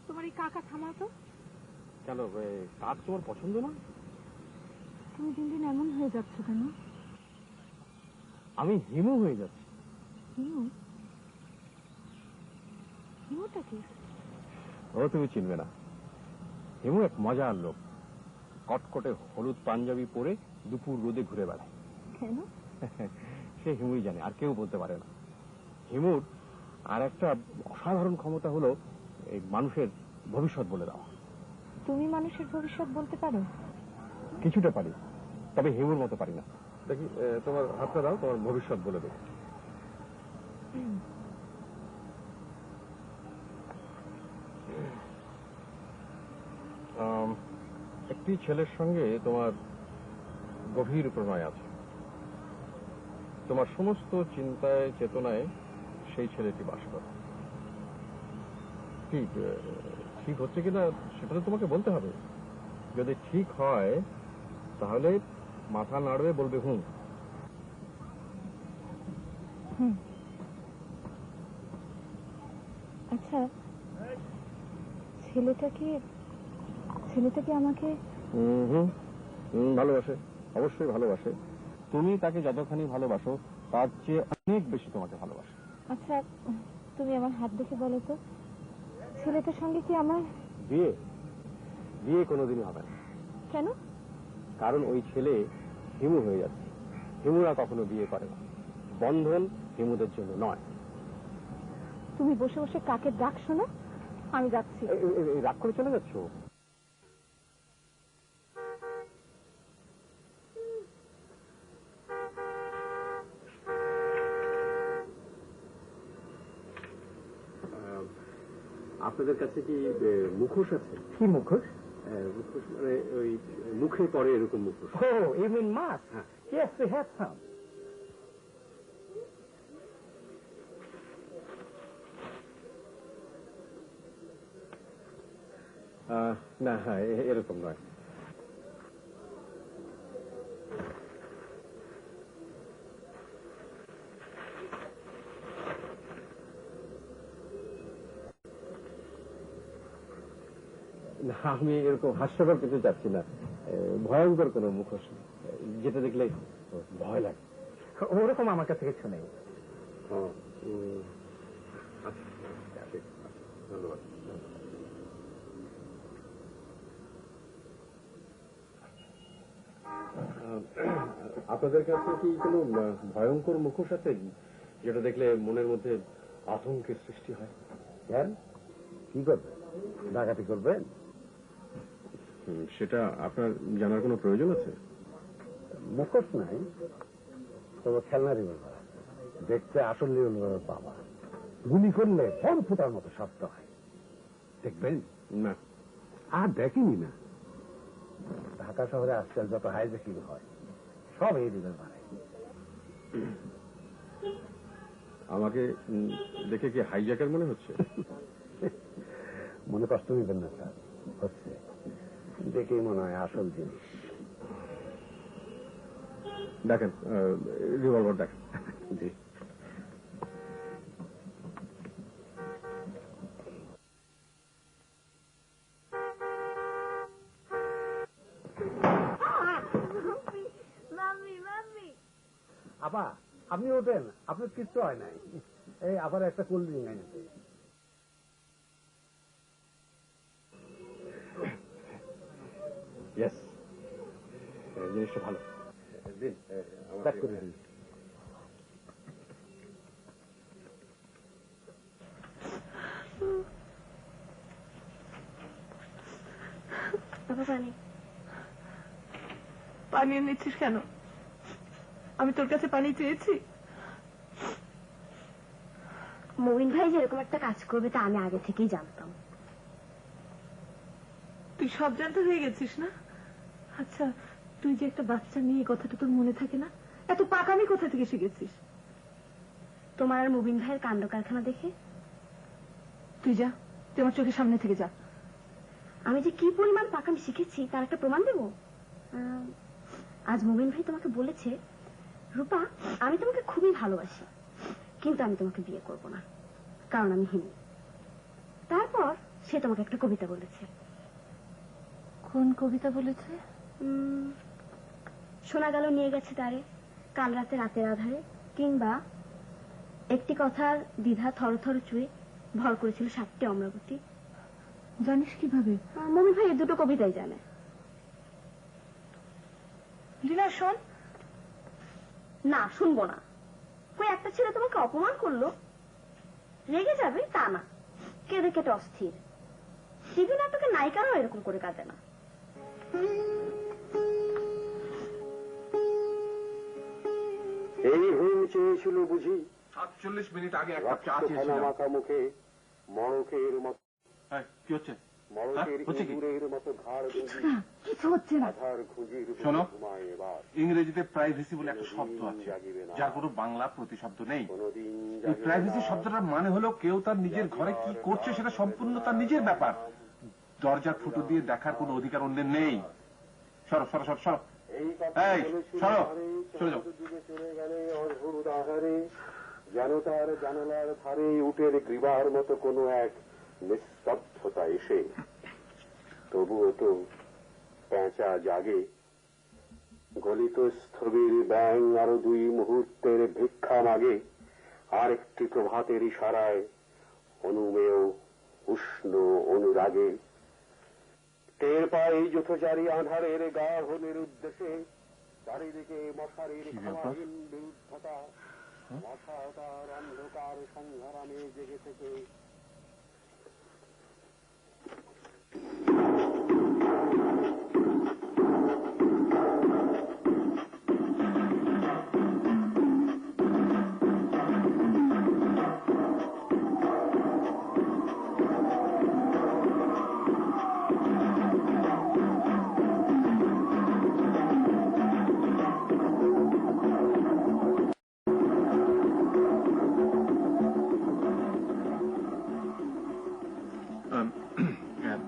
তোমার এই কাকা থামাও তো। কেন কাক তোমার পছন্দ না? তুমি দিন দিন এমন হয়ে যাচ্ছ কেন? আমি হিমু হয়ে যাচ্ছি। হিমু? হিমুটা কি? ও তুমি চিনবে না। হিমু এক মজার লোক, কটকটে হলুদ পাঞ্জাবি পরে দুপুর রোদে ঘুরে বেড়ায়। কেন? সে হিমুই জানে, আর কেউ বলতে পারে না। হিমুর আর একটা অসাধারণ ক্ষমতা হলো এই মানুষের ভবিষ্যৎ বলে দেওয়া। তুমি মানুষের ভবিষ্যৎ বলতে পারো? কিছুটা পারি, তবে হিমুর মতো পারি না। দেখি তোমার হাতটা দাও, তোমার ভবিষ্যৎ বলে দেবো। একটি ছেলের সঙ্গে তোমার গভীর প্রণয় আছে। তোমার সমস্ত চিন্তায় চেতনায় সেই ছেলেটি বাস করে। ঠিক ঠিক হচ্ছে কিনা সেটা তো তোমাকে বলতে হবে। যদি ঠিক হয় তাহলে মাথা নাড়বে, বলবে হুম। আচ্ছা, ছেলেটা কি আমাকে ভালোবাসে? অবশ্যই ভালোবাসে। তুমি তাকে যতখানি ভালোবাসো তার চেয়ে অনেক বেশি তোমাকে ভালোবাসে। আচ্ছা, তুমি আমার হাত দেখে বলো তো, ছেলেটার সঙ্গে কি আমার বিয়ে? বিয়ে কোনোদিনই হবে না। কেন? কারণ ওই ছেলে হিমু হয়ে যাচ্ছে। হিমুরা কখনো বিয়ে করে না। বন্ধন হিমুদের জন্য নয়। তুমি বসে বসে কাকের ডাক শোনো, আমি যাচ্ছি। রাগ করে চলে যাচ্ছ? আপনাদের কাছে কি মুখোশ আছে? কি মুখোশ? মুখোশ মানে ওই মুখে পরে এরকম মুখোশ। Oh, you mean mask? Yes, we have some. না, হ্যাঁ, এরকম নয়। আমি এরকম হাস্যকর কিছু চাচ্ছি না, ভয়ঙ্কর কোন মুখোশ যেটা দেখলে ভয় লাগে। ওরকম আমার কাছে কিছু নেই। ধন্যবাদ। আপনাদের কাছে কি কোনো ভয়ঙ্কর মুখোশ আছে যেটা দেখলে মনের মধ্যে আতঙ্কের সৃষ্টি হয়? কি করবেন? ডাকাতি করবেন? সেটা আপনার জানার কোনো প্রয়োজন আছে? মুখোশ নাই, তবে খেলনা রিভলভার দেখতে আসল রিভলভারের বাবা। গুলি করলে ফোন ফুটার মতো শব্দ হয়, দেখবেন? না। আর দেখিনি না? ঢাকা শহরে আজকাল যত হাইজ্যাকিং হয় সব এই রিভলভারে। আমাকে দেখে কি হাইজ্যাকার মনে হচ্ছে? মনে কষ্ট নেবেন না স্যার, হচ্ছে দেখেই মনে হয় আসল জিনিস। দেখেন, রিভলভার দেখেন। জি। আপা, আপনি ওঠেন, আপনার কিচ্ছু হয় নাই। এই আবার একটা কোল্ড ড্রিঙ্ক এনেছে। জিনিসটা ভালো। দিন, প্যাক করে দিন। পানি নিচ্ছিস কেন? আমি তোর কাছে পানি চেয়েছি? মবিন ভাই যেরকম একটা কাজ করবে তা আমি আগে থেকেই জানতাম। তুই সব জানতে হয়ে গেছিস না? আচ্ছা, তুই যে একটা বাচ্চা নিয়ে কথাটা তোর মনে থাকে না? এত পাকামি কোথা থেকে শিখেছিস? তোমার আর মবিন ভাইয়ের কাণ্ড কারখানা দেখে। তুই যা, তুই আমার চোখের সামনে থেকে যা। আমি যে কি পরিমাণ পাকামি শিখেছি তার একটা প্রমাণ দেব। আজ মবিন ভাই তোমাকে বলেছে, রূপা আমি তোমাকে খুবই ভালোবাসি, কিন্তু আমি তোমাকে বিয়ে করব না, কারণ আমি হিমু। তারপর সে তোমাকে একটা কবিতা বলেছে। কোন কবিতা বলেছে? শোনা গেল নিয়ে গেছে তারে কাল রাতে রাতের আধারে, কিংবা একটি কথার দ্বিধা থরথর চুয়ে ভর করেছিল 7টি অমরাবতী। জানিস কিভাবে? মমিন ভাই এই দুটো কবিতাই জানে। লীলা শোন। না, শুনবো না। কই একটা ছেলে তোমাকে অপমান করলো, রেগে যাবে তা না, কেঁদে কেটে অস্থির। টিভি নাটকে নায়িকারাও এরকম করে কাঁদে না। এই হয়ে চেয়েছিল বুঝি 47 মিনিট আগে একটা রক্ত চা ফেনা চেয়েছিলাম। মাখা মুখে মড়কের মতো কি হচ্ছে? মড়কের হচ্ছে কি? ইঁদুরের মতো ঘাড় কিছু না, কিছু হচ্ছে না। আধার খুঁজির শোনো, ঘুমায় এবার ইংরেজিতে প্রাইভেসি বলে একটা শব্দ আছে, যার কোনো বাংলা প্রতিশব্দ নেই। কোনদিন এই প্রাইভেসি শব্দটার মানে হলো কেউ তার নিজের ঘরে কি করছে সেটা সম্পূর্ণ তার নিজের ব্যাপার। দরজার ফুটো দিয়ে দেখার কোনো অধিকার অন্যের নেই। সরো সরো সরো সরো, এই এই সরো, চলে যাও। দিকে চলে গেলে অদ্ভুত আহারে যেন তার জানালার ধারে উটের গ্রীবার মতো কোনো এক নিস্তব্ধতা এসে। তবুও তো পেঁচা জাগে, গলিত স্থবির ব্যাং আরো 2 মুহূর্তের ভিক্ষা মাগে। আরেকটি প্রভাতের ইশারায় অনুমেয় উষ্ণ অনুরাগে টের পাই যুথচারী আধারের গাহনের উদ্দেশ্যে চারিদিকে মশারির ক্ষমাহীন বিরুদ্ধতা। মশা তার অন্ধকার সংগ্রামে জেগে থেকে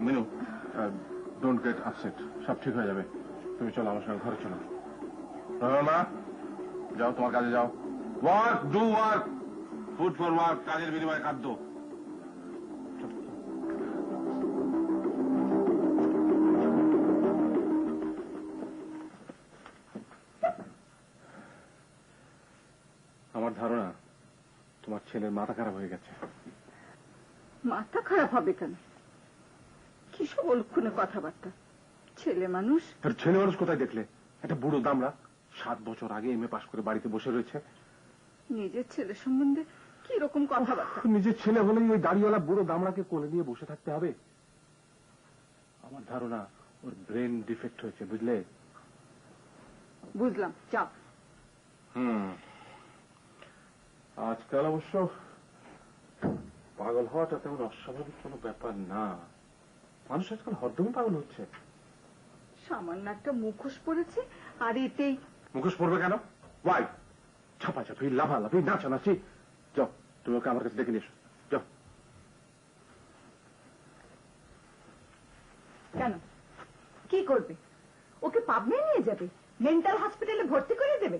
মিনু, ডোন্ট গেট আপসেট, সব ঠিক হয়ে যাবে। তুমি চলো আমার সঙ্গে ঘরে চলো। মা যাও, তোমার কাজে যাও। Work, do work, food for work, কাজের বিনিময়ে খাদ্য। আমার ধারণা তোমার ছেলের মাথা খারাপ হয়ে গেছে। মাথা খারাপ হবে কেন? কি সব অলক্ষণে কথাবার্তা। ছেলে মানুষ। ছেলে মানুষ কোথায় দেখলে? একটা বুড়ো দামড়া 7 বছর আগে এমএ পাশ করে বাড়িতে বসে রয়েছে। নিজের ছেলে সম্বন্ধে কি রকম কথাবার্তা। নিজের ছেলে হলেই ওই দাড়িওয়ালা বুড়ো দামড়াকে কোলে নিয়ে বসে থাকতে হবে? আমার ধারণা ওর ব্রেন ডিফেক্ট হয়েছে, বুঝলে? বুঝলাম, যাও। আজকাল অবশ্য পাগল হওয়াটা তেমন অস্বাভাবিক কোনো ব্যাপার না। মানুষ আজকাল হরদমই পাগল হচ্ছে। সামান্য একটা মুখোশ পড়েছে আর এতেই। মুখোশ পড়বে কেন? ওয়াই ছাপাছাপি, লাফালাফি, নাচানাচি। যাও, তুমি ওকে আমার কাছে ডেকে নিয়ে এসো, যাও। কেন, কি করবে? ওকে পাবনায় নিয়ে যাবে? মেন্টাল হসপিটালে ভর্তি করে দেবে?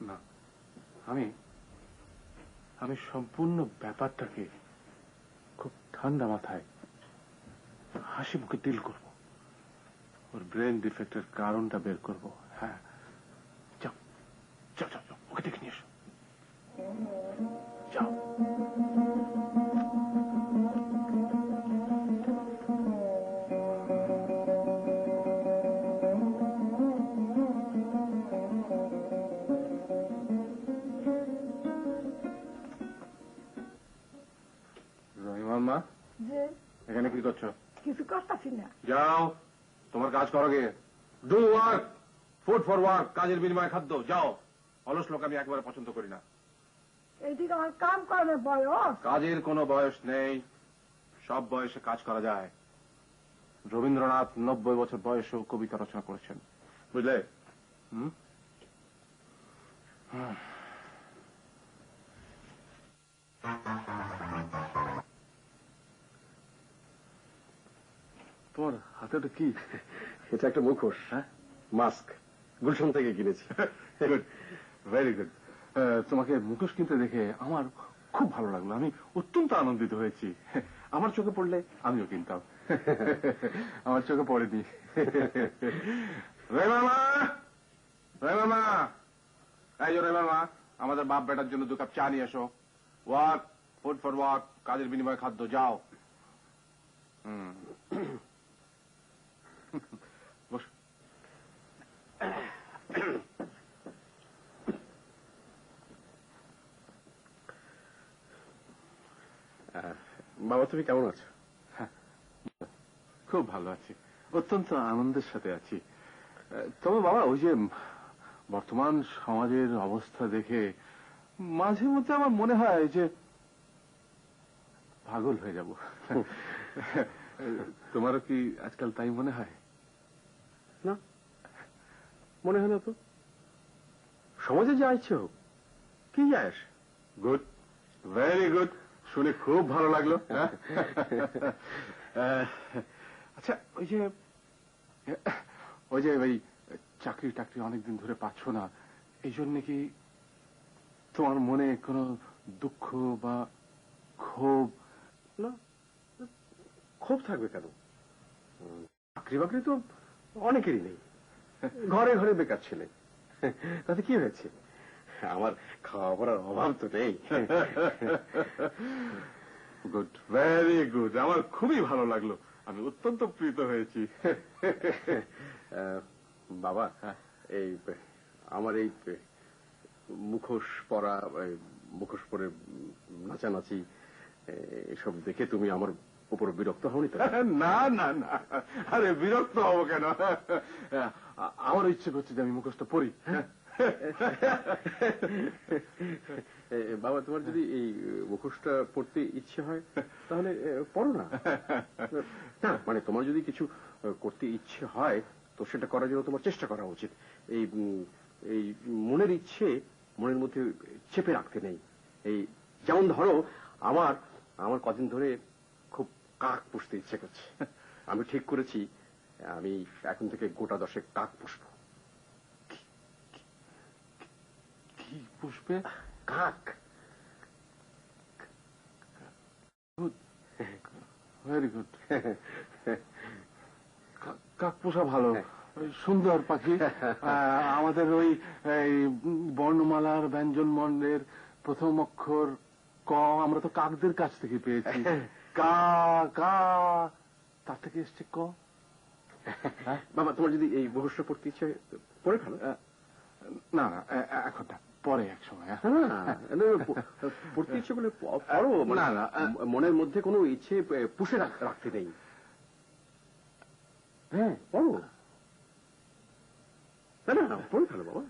না, আমি সম্পূর্ণ ব্যাপারটাকে খুব ঠান্ডা মাথায় হাসি মুখে ডিল করব। ওর ব্রেন ডিফেক্টের কারণটা বের করব। হ্যাঁ, যাও যাও যাও, ওকে দেখে নিয়ে এসো, যাও। রহিমান মা, এখানে কি করছো? কিছু করতেছি না। যাও, তোমার কাজ করো গে। Do work, food for work, কাজের বিনিময়ে খাদ্য। যাও। অলস লোক আমি একবারে পছন্দ করি না। এইদিকে আমার কাম করার বয়স। কাজের কোনো বয়স নেই, সব বয়সে কাজ করা যায়। রবীন্দ্রনাথ 90 বছর বয়সেও কবিতা রচনা করেছেন, বুঝলে? তোমার হাতে ওটা কি? এটা একটা মুখোশ, হ্যাঁ, মাস্ক, গুলশন থেকে কিনেছি। Good, very good. তোমাকে মুখোশ কিনতে দেখে আমার খুব ভালো লাগলো, আমি অত্যন্ত আনন্দিত হয়েছি। আমার চোখে পড়লে আমিও কিনতাম। আমার চোখে পড়েনি। রে মামা, রে মামা, এই রে মামা, আমাদের বাপ বেটার জন্য 2 কাপ চা নিয়ে এসো। ওয়াক, ফুড ফর ওয়াক, কাজের বিনিময়ে খাদ্য, যাও। বস। বাবা তুমি কেমন আছো? খুব ভালো আছি, অত্যন্ত আনন্দের সাথে আছি। তবে বাবা, ওই যে বর্তমান সমাজের অবস্থা দেখে মাঝে মধ্যে আমার মনে হয় যে পাগল হয়ে যাব। তোমারও কি আজকাল তাই মনে হয়? না, মনে হয় না তো। সমাজে যা ইচ্ছে হোক, কি যায় আসে? গুড, ভেরি গুড, শুনে খুব ভালো লাগলো। আচ্ছা, ওই যে ওই চাকরি টাকরি অনেকদিন ধরে পাচ্ছ না, এই জন্য কি তোমার মনে কোনো দুঃখ বা ক্ষোভ? না, ক্ষোভ থাকবে কেন? চাকরি বাকরি তো অনেকেরই নেই, ঘরে ঘরে বেকার ছেলে, তাতে কি হয়েছে? আমার খাওয়া পড়ার অভাব তো নেই। গুড, ভেরি গুড, আমার খুবই ভালো লাগলো, আমি অত্যন্ত প্রীত হয়েছি। বাবা, এই আমার এই মুখোশ পরা, মুখোশ পরে নাচানাচি এসব দেখে তুমি আমার উপর বিরক্ত হওনি তো? না না না, আরে বিরক্ত হবো কেন? আমার ইচ্ছে করছে যে আমি মুখোশটা পরি। বাবা, তোমার যদি এই মুখোশটা পড়তে ইচ্ছে হয় তাহলে পড়ো না। না মানে তোমার যদি কিছু করতে ইচ্ছে হয় তো সেটা করার জন্য তোমার চেষ্টা করা উচিত। এই এই মনের ইচ্ছে মনের মধ্যে চেপে রাখতে নেই। এই যেমন ধরো, আমার আমার কদিন ধরে খুব কাক পুষতে ইচ্ছে করছে। আমি ঠিক করেছি আমি এখন থেকে গোটা 10 কাক পুষবো। কি পুষবে? কাক। Good, very good. কাক পোষা ভালো, সুন্দর পাখি। আমাদের ওই বর্ণমালার ব্যঞ্জন বর্ণের প্রথম অক্ষর ক আমরা তো কাকদের কাছ থেকে পেয়েছি। কা কা, তার থেকে এসছে ক। বাবা, তোমার যদি এই মুখোশটা পড়তে ইচ্ছে পড়ে ফেলো। না না, এখন না, পরে এক সময়। পড়তে ইচ্ছে বলে পড়ো। না না, মনের মধ্যে কোনো ইচ্ছে পুষে রাখতে নেই। হ্যাঁ, পড়ো। না না, পড়ে ফেলো বাবা।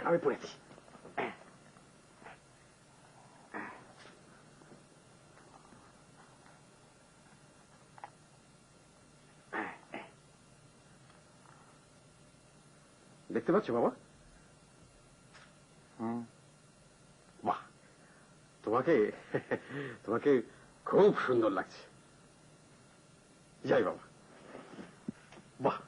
আমি পড়েছি। দেখতে পাচ্ছ বাবা? বাহ, তোমাকে তোমাকে খুব সুন্দর লাগছে। যাই বাবা। বাহ,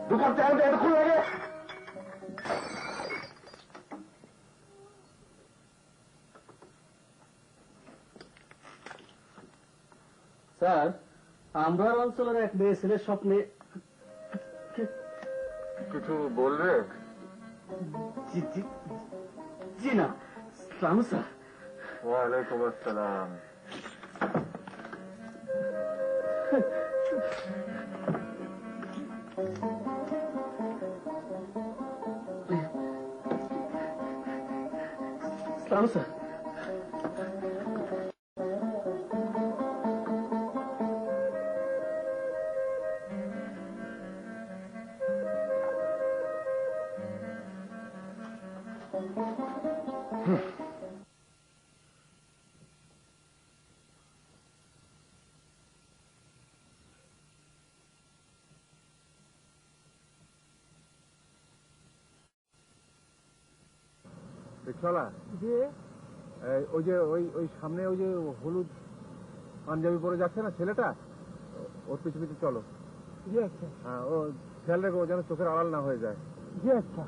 দু কাপ চা এতক্ষণ লাগে? স্যার, আমরা অঞ্চলের এক মেয়ে ছেলের স্বপ্নে। কিছু বলবে? জি না, সালাম স্যার। ওয়ালাইকুম আসসালাম। সালাম স্যার। রিক্সাওয়ালা, ওই যে ওই সামনে ওই যে হলুদ পাঞ্জাবি পরে যাচ্ছে না ছেলেটা, ওর পিছু পিছু চলো। জি আচ্ছা। হ্যাঁ, ও খেয়াল রেখো যেন চোখের আড়াল না হয়ে যায়। জি আচ্ছা।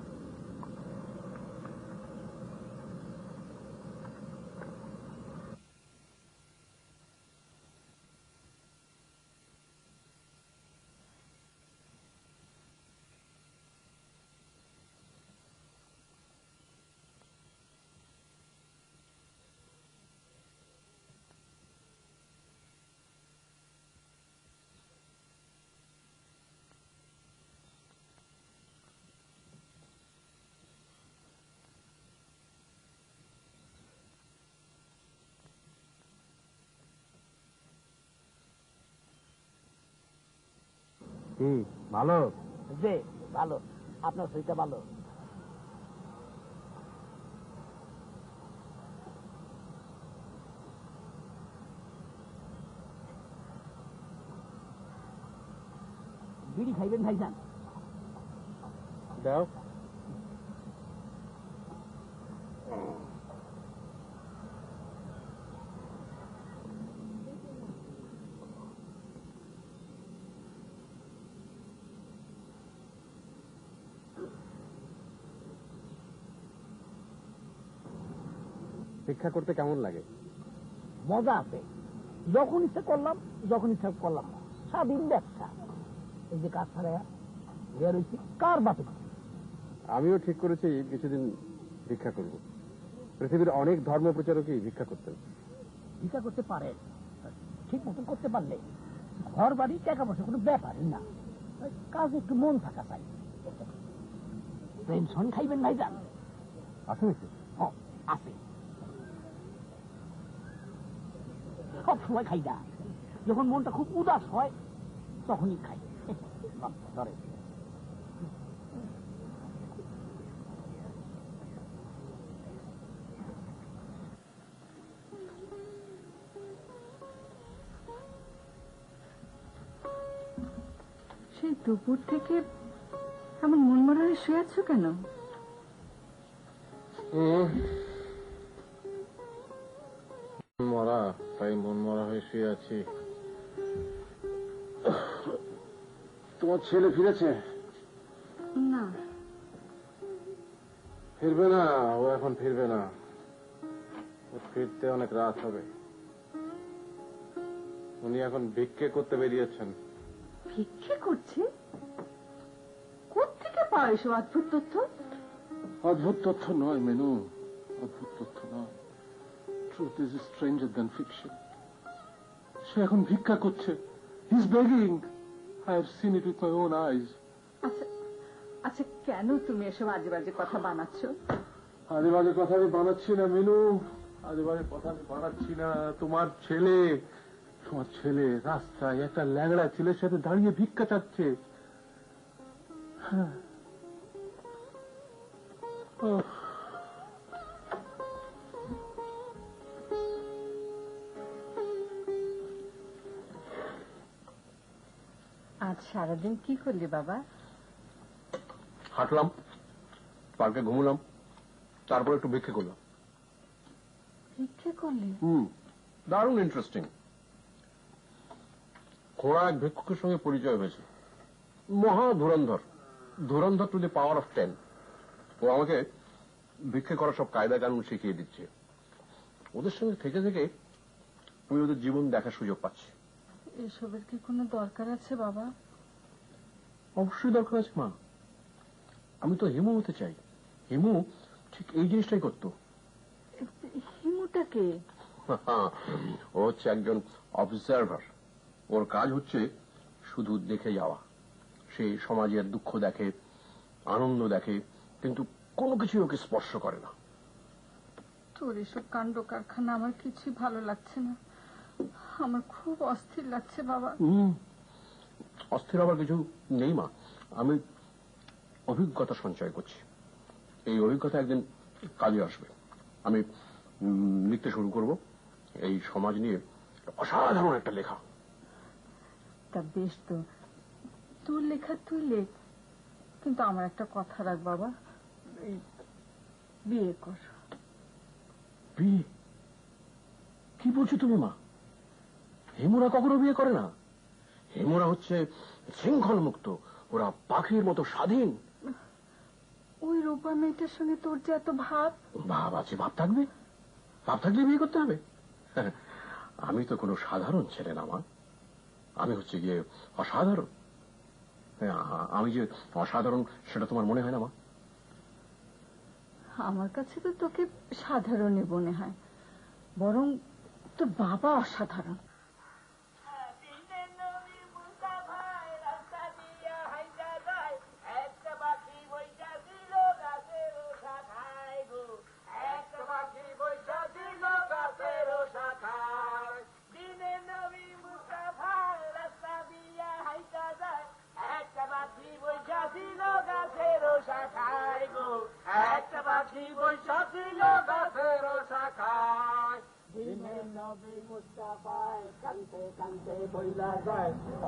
কি ভালো? যে ভালো, আপনার শরীরটা ভালো? বিড়ি খাইবেন ভাইজান? দাও। ভিক্ষা করতে কেমন লাগে? মজা আছে, যখন ইচ্ছা করলাম, যখন ইচ্ছা করলাম না, স্বাধীন ব্যবসা। এই যে কাজ ছাড়া রয়েছি, কার বাপে? আমিও ঠিক করেছি কিছুদিন ভিক্ষা করব। পৃথিবীর অনেক ধর্ম প্রচারকই ভিক্ষা করতেন। ভিক্ষা করতে পারে, ঠিক মতন করতে পারলে ঘর বাড়ি টাকা পয়সা কোনো ব্যাপারই না। কাজ একটু মন থাকা চাই। পেনশন খাইবেন ভাইজান? আছে নাকি? হ্যাঁ আছে, সব সময় খাই না, যখন মনটা খুব উদাস হয় তখনই খাই। ধরে সেই দুপুর থেকে এমন মনমরা হয়ে শুয়ে আছো কেন? মরা, তাই মন মরা হয়ে শুয়ে আছি। তোমার ছেলে ফিরেছে? না। ফিরবে না, ও এখন ফিরবে না। ও ফিরতে অনেক রাত হবে। উনি এখন ভিক্ষে করতে বেরিয়েছেন। ভিক্ষে করছে? কোত্থেকে পাও এসব অদ্ভুত তথ্য? অদ্ভুত তথ্য নয় মেনু, অদ্ভুত তথ্য নয়। Truth is stranger than fiction. সে এখন ভিক্ষা করছে। He is begging. I have seen it with my own eyes. আচ্ছা আচ্ছা, কেন তুমি এসব আজে বাজে কথা বানাচ্ছ? আজে বাজে কথা আমি বানাচ্ছি না মেনু, আজে বাজে কথা আমি বানাচ্ছি না। তোমার ছেলে রাস্তায় একটা ল্যাংড়া ছেলের সাথে দাঁড়িয়ে ভিক্ষা চাচ্ছে। হ্যাঁ। আজ সারাদিন কি করলি বাবা? হাঁটলাম, পার্কে ঘুমলাম, তারপর একটু ভিক্ষে করলাম। ভিক্ষে করলি? দারুণ ইন্টারেস্টিং। খোড়া এক ভিক্ষুকের সঙ্গে পরিচয় হয়েছে, মহা ধুরন্ধর, ধুরন্ধর টু দি পাওয়ার অফ 10। ও আমাকে ভিক্ষে করার সব কায়দা কানুন শিখিয়ে দিচ্ছে। ওদের সঙ্গে থেকে থেকে আমি ওদের জীবন দেখার সুযোগ পাচ্ছি। এসবের কি কোনো দরকার আছে বাবা? অবশ্যই দরকার আছে মা। আমি তো হিমু হতে চাই। হিমু ঠিক এই জিনিসটাই করতো। হিমুটাকে? ও হচ্ছে একজন অবজারভার। ওর কাজ হচ্ছে শুধু দেখে যাওয়া। সে সমাজের দুঃখ দেখে, আনন্দ দেখে, কিন্তু কোনো কিছুই ওকে স্পর্শ করে না। তোর এসব কাণ্ড কারখানা আমার কিছুই ভালো লাগছে না। আমার খুব অস্থির লাগছে বাবা। অস্থির হবার কিছু নেই মা। আমি অভিজ্ঞতা সঞ্চয় করছি। এই অভিজ্ঞতা একদিন কাজে আসবে। আমি লিখতে শুরু করব এই সমাজ নিয়ে অসাধারণ একটা লেখা। তা বেশ, তো তোর লেখা তুই লেখ, কিন্তু আমার একটা কথা রাখ বাবা, এই বিয়ে কর। বিয়ে? কি বলছো তুমি মা? হেমুরা কখনো বিয়ে করে না। হেমুরা হচ্ছে শৃঙ্খল মুক্ত, ওরা পাখির মতো স্বাধীন। ওই রূপা মেয়েটার সঙ্গে তোর যে এত ভাব। ভাব আছে, ভাব থাকবে, ভাব থাকলে বিয়ে করতে হবে। আমি তো কোনো সাধারণ ছেলে না মা, আমি হচ্ছে গিয়ে অসাধারণ। আমি যে অসাধারণ সেটা তোমার মনে হয় না মা? আমার কাছে তো তোকে সাধারণই মনে হয়, বরং তোর বাবা অসাধারণ।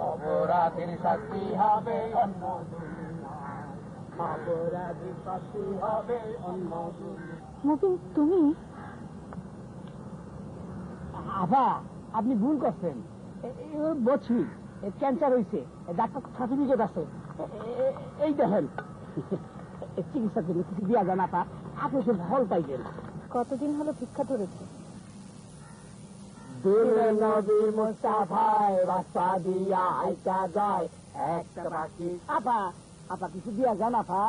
অপরাধের শাস্তি হবে অন্য দুনিয়ায়, অপরাধের শাস্তি হবে অন্য দুনিয়ায়। মতিন, তুমি? আভা, আপনি ভুল করছেন। বলছি ক্যান্সার হয়েছে, ডাক্তার সার্টিফিকেট আছে, এই দেখেন। চিকিৎসার জন্য কিছু দেওয়া যায় না, তা আপনি তো ফল পাইবেন। কতদিন হলো ভিক্ষা ধরেছে? দিলে নবী মুস্তাফায় রাস্তা দিয়া আইতা যায় একটা পাখি। আপা, আপা কিছু দিয়া যান আপা।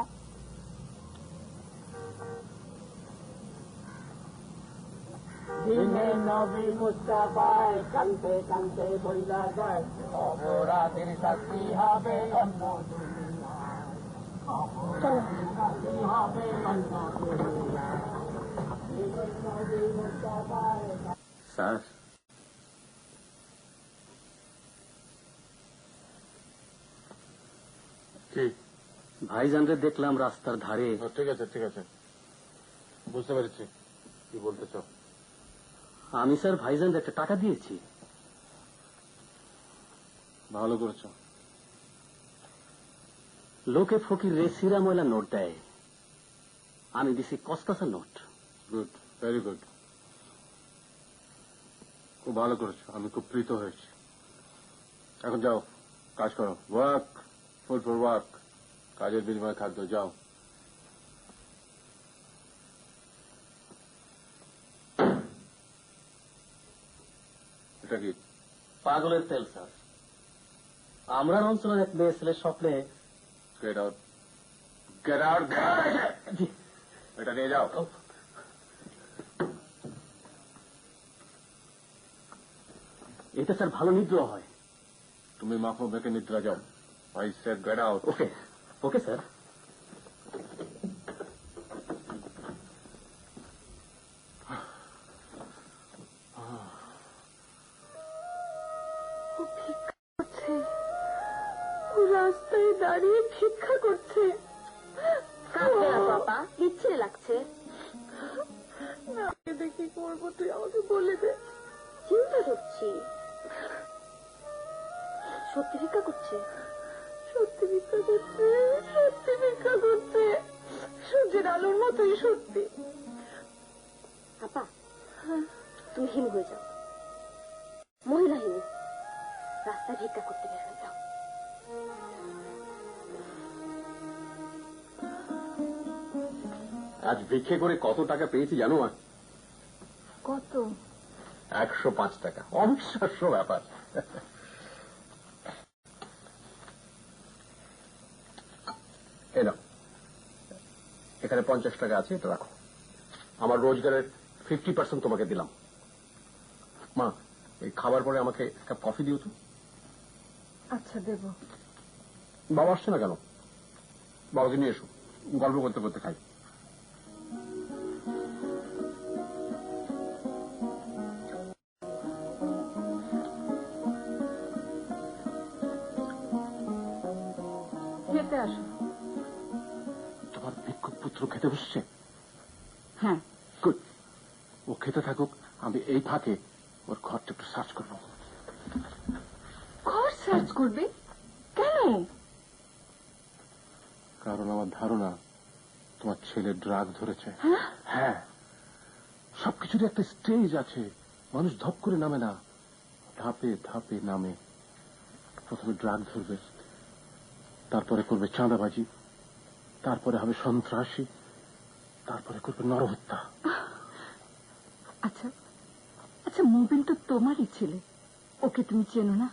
দিনে নবী মুস্তাফায় কানতে কানতে বইলা যায়, অপরাধের শাস্তি হবে অন্য দুনিয়ায়, অপরাধের শাস্তি হবে অন্য দুনিয়ায়। দিনে নবী মুস্তাফায়। স্যার, কি ভাইজানরে দেখলাম রাস্তার ধারে। ঠিক আছে, ঠিক আছে, বুঝতে পেরেছি কি বলতে চাও। আমি স্যার ভাইজানরে একটা টাকা দিয়েছি। ভালো করেছো। লোকে ফকির রে সিরা ময়লা নোট দেয়, আমি দিছি কসকসা নোট। গুড, ভেরি গুড, খুব ভালো করেছো, আমি খুব প্রীত হয়েছি। এখন যাও, কাজ করো। ওয়ার্ক, ফুড ফর ওয়ার্ক, কাজের বিনিময়ে খাদ্য। যাও। এটা কি? পাগলের তেল স্যার। আমরা অঞ্চলের এক মেয়ে ছেলের স্বপ্নে। Get out, get out, get out. এটা নিয়ে যাও। এটা স্যার ভালো নিদ্রা হয়। তুমি মাখো মেখে নিদ্রা যাও। I said get out. Okay, okay sir. রাস্তায় দাঁড়িয়ে ভিক্ষা করছে। বাবা ইচ্ছে লাগছে না, কি করবো তুই আমাকে বলে দে। চিন্তা করছি। সত্যি ভিক্ষা করছে? সত্যি ভিক্ষা করছে, সত্যি ভিক্ষা করছে, সূর্যের আলোর মতোই সত্যি। আপা, তুমি হিমু হয়ে যাও, মহিলা হিমু, রাস্তায় ভিক্ষা করতে বের হয়ে যাও। আজ ভিক্ষে করে কত টাকা পেয়েছি জানো? কত? 105 টাকা। অবিশ্বাস্য ব্যাপার। এই নাও, এখানে 50 টাকা আছে, এটা রাখো। আমার রোজগারের 50% তোমাকে দিলাম। মা, এই খাবার পরে আমাকে এক কাপ কফি দিও তো। আচ্ছা, দেব। বাবা আসছে না কেন? বাবাকে নিয়ে এসো, গল্প করতে করতে খাই। খেতে আসো। তোমার ভিক্ষুক পুত্র খেতে বসছে? হ্যাঁ। গুড, ও খেতে থাকুক, আমি এই ফাঁকে ওর ঘরটা একটু সার্চ করবো। ঘর সার্চ করবে কেন? কারণ আমার ধারণা তোমার ছেলে ড্রাগ ধরেছে। হ্যাঁ, সবকিছুরই একটা স্টেজ আছে, মানুষ ধপ করে নামে না, ধাপে ধাপে নামে। প্রথমে ড্রাগ ধরবে, তারপরে করবে চাঁদাবাজি, তারপরে হবে সন্ত্রাসী, তারপরে করবে নরহত্যা। আচ্ছা আচ্ছা, মুবিন তো তোমারই ছেলে, ওকে তুমি চেনো না?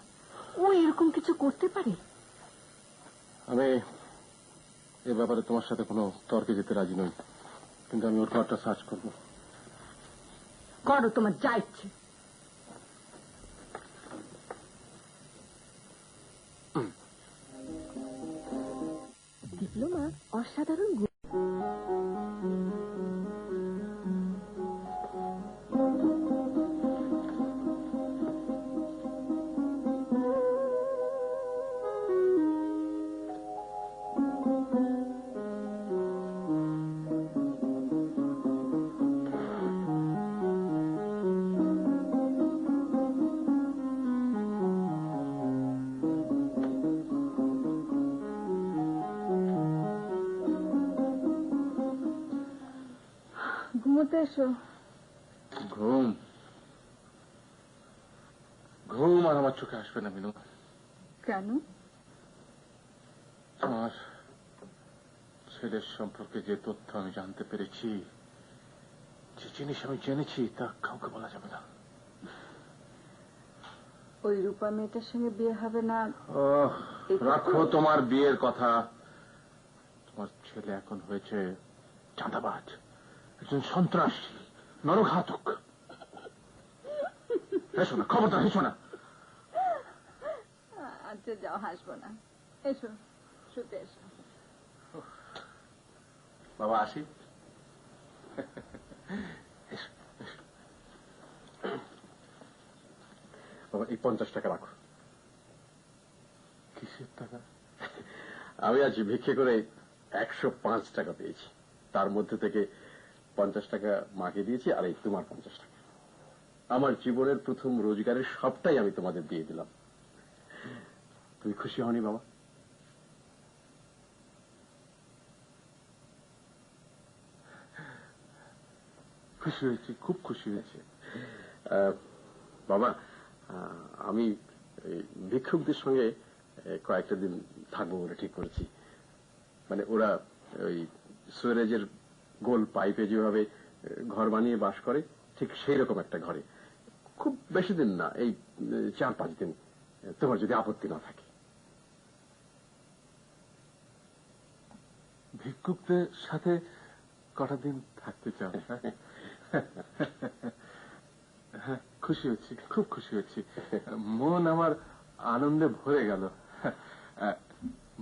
ও এরকম কিছু করতে পারে? আমি এ ব্যাপারে তোমার সাথে কোনো তর্কে যেতে রাজি নই, কিন্তু আমি ওর ঘরটা সার্চ করবো। করো, তোমার যা ইচ্ছে। ডিপ্লোমা অসাধারণ ঘুমোতে এসো। ঘুম ঘুম আর আমার চোখে আসবে না মিনু। কেন? আমার ছেলের সম্পর্কে যে তথ্য আমি জানতে পেরেছি, যে জিনিস আমি জেনেছি, তা কাউকে বলা যাবে না। ওই রূপা মেয়েটার সঙ্গে বিয়ে হবে না? রাখো তোমার বিয়ের কথা। তোমার ছেলে এখন হয়েছে চাঁদাবাজ, একজন সন্ত্রাসী, নরঘাতক। হেসো না, খবরদার হেসো না। আচ্ছা যাও, হাসবো না, এসো শুতে এসো। বাবা আসি। বাবা এই 50 টাকা রাখো। কিসের টাকা? আমি আজ ভিক্ষে করে 105 টাকা পেয়েছি, তার মধ্যে থেকে 50 টাকা মাকে দিয়েছি, আর এই তোমার 50 টাকা। আমার জীবনের প্রথম রোজগারের সবটাই আমি তোমাদের দিয়ে দিলাম। তুমি খুশি হওনি বাবা? খুশি হয়েছি, খুব খুশি হয়েছে। বাবা, আমি ভিক্ষুকদের সঙ্গে কয়েকটা দিন থাকবো বলে ঠিক করেছি। মানে ওরা ওই সুয়েরেজের গোল পাইপে যেভাবে ঘর বানিয়ে বাস করে, ঠিক সেই রকম একটা ঘরে। খুব বেশি দিন না, এই 4-5 দিন, তোমার যদি আপত্তি না থাকে। ভিক্ষুকদের সাথে কটা দিন থাকতে চাও? হ্যাঁ, খুশি হচ্ছি, খুব খুশি হচ্ছি। মন আমার আনন্দে ভরে গেল।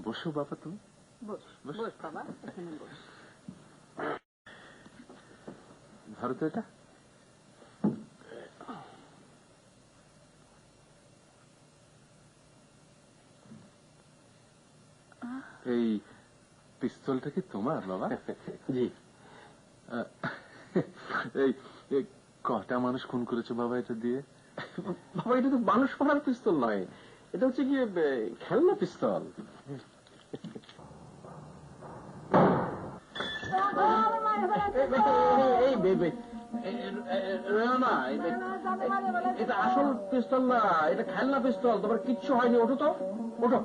বসো বাবা, তুমি বস বাবা, এখানে বস। ধরো তো এটা। এই পিস্তলটা কি তোমার বাবা? জি। এই কটা মানুষ খুন করেছো বাবা এটা দিয়ে? বাবা এটা তো মানুষ মারার পিস্তল নয়, এটা হচ্ছে কি খেলনা পিস্তল। এটা আসল পিস্তল না, এটা খেলনা পিস্তল। তোমার কিচ্ছু হয়নি, ওঠো তো, ওঠো।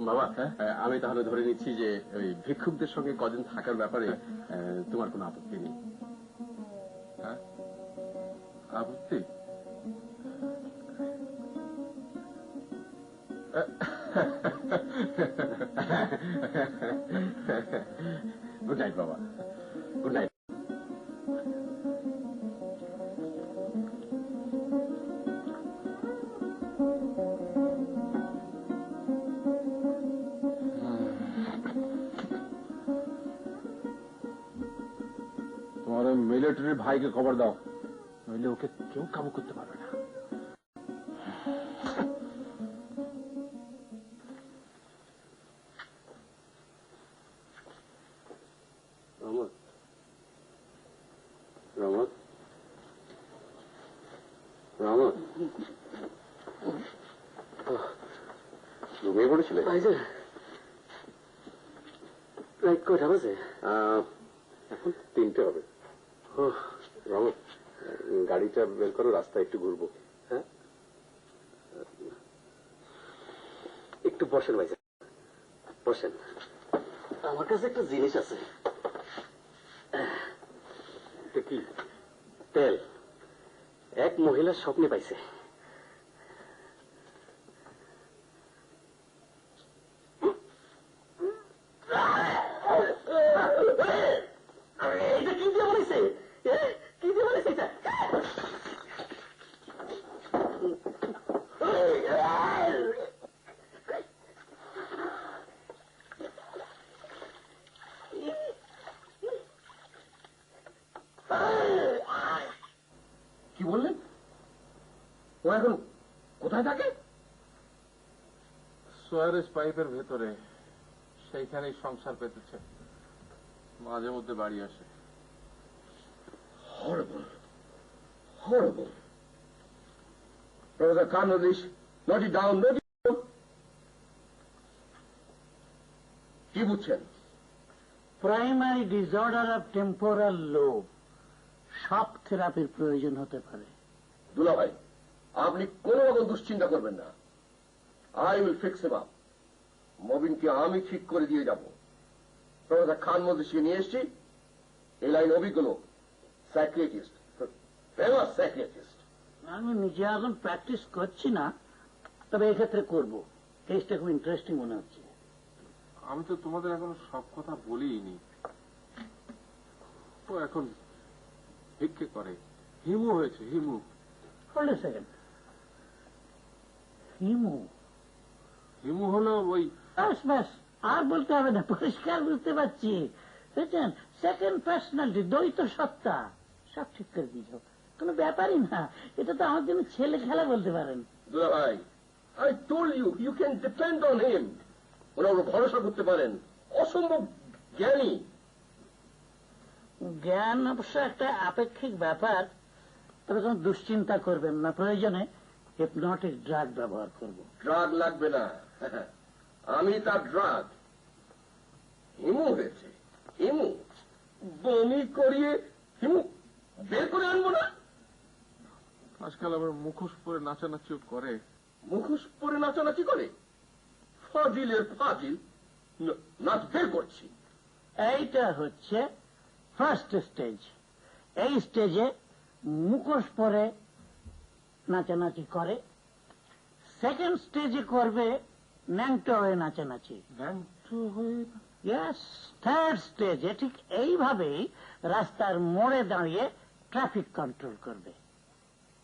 বাবা, আমি তাহলে ধরে নিচ্ছি যে ওই ভিক্ষুকদের সঙ্গে কদিন থাকার ব্যাপারে তোমার কোনো আপত্তি নেই। হ্যাঁ, আপত্তি? গুড নাইট বাবা, গুড নাইট। তোমার ওই মিলিটারি ভাইকে খবর দাও, নইলে ওকে কেউ কাবু করতে পারবে না। রহমত, রহমত, রহমত, ঘুমিয়ে পড়েছিলে? রাইট কয়টা বাজে? এখন 3টে হবে। রহমত, গাড়িটা বের করো, রাস্তায় একটু ঘুরবো। হ্যাঁ, একটু বসেন ভাই, বসেন। আমার কাছে একটা জিনিস আছে। এটা কি? তেল। এক মহিলার স্বপ্নে পাইছে। এটা কি দিয়ে বলেছে? কি দিয়ে বলেছে এটা? কি বললেন? ও এখন কোথায় থাকে? সোয়ারেজ পাইপের ভেতরে, সেইখানেই সংসার পেতেছে, মাঝে মধ্যে বাড়ি আসে। Horrible. Horrible. Professor Carnalish, note it down, note it down. কি বুঝছেন? Primary disorder of temporal lobe, shock থেরাপির প্রয়োজন হতে পারে। দুলা ভাই, আপনি কোন রকম দুশ্চিন্তা করবেন না। I will fix him up. মবিনকে আমি ঠিক করে দিয়ে যাব। প্রফেসর খান মজলিসকে নিয়ে এসছি। এই লাইন অভিজ্ঞ লোক, সাইকিয়াট্রিস্ট, ফেমাস সাইকিয়াট্রিস্ট। আমি নিজে এখন প্র্যাকটিস করছি না, তবে এক্ষেত্রে করব। কেসটা খুব ইন্টারেস্টিং মনে হচ্ছে। আমি তো তোমাদের এখনো সব কথা বলিনি। ও এখন ভিক্ষে করে, হিমু হয়েছে, Himu. Hold a second, Himu? Himu হলো ওই, ব্যাস ব্যাস, আর বলতে হবে না, পরিষ্কার বুঝতে পারছি। বুঝছেন, সেকেন্ড পার্সোনালিটি, দ্বৈত সত্তা, সব ঠিক করে দিয়েছ। কোনো ব্যাপারই না, এটা তো আমার জন্য ছেলে খেলা বলতে পারেন। দুলা ভাই, I told you, you can depend on him. ওনার উপর ভরসা করতে পারেন। অসম্ভব জ্ঞানী। জ্ঞান অবশ্য একটা আপেক্ষিক ব্যাপার, তবে কোনো দুশ্চিন্তা করবেন না, প্রয়োজনে হিপনটিক ড্রাগ ব্যবহার করব। ড্রাগ লাগবে না, আমি তার ড্রাগ। হিমু হয়েছে, হিমু বমি করিয়ে হিমু বের করে আনবো না? আজকাল আবার মুখোশ পরে নাচানাচিও করে। মুখোশ পরে নাচানাচি করে? ফাজিলের ফাজিল, নাচ বের করছি। এইটা হচ্ছে ফার্স্ট স্টেজ। এই স্টেজে মুখোশ পরে নাচানাচি করে। সেকেন্ড স্টেজে করবে ন্যাংটো হয়ে নাচানাচি। ন্যাংটো হয়ে? ইয়েস, থার্ড স্টেজে ঠিক এইভাবেই রাস্তার মোড়ে দাঁড়িয়ে ট্রাফিক কন্ট্রোল করবে।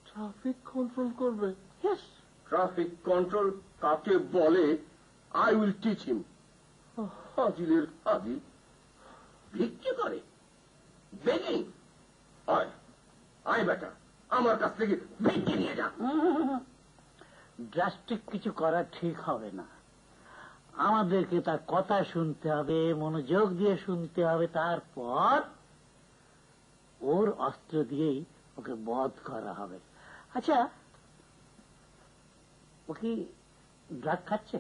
ট্রাফিক কন্ট্রোল করবে? ইয়েস। ট্রাফিক কন্ট্রোল কাকে বলে আই উইল টিচ হিম। হাজিলের হাজিল, ভিক্ষে করে, বেগিং। আয় আয় বেটা, আমার কাছ থেকে ভিক্ষে নিয়ে যা। ড্রাস্টিক কিছু করা ঠিক হবে না। আমাদেরকে তার কথা শুনতে হবে, মনোযোগ দিয়ে শুনতে হবে, তারপর ওর অস্ত্র দিয়েই ওকে বধ করা হবে। আচ্ছা, ও কি ড্রাগ খাচ্ছে?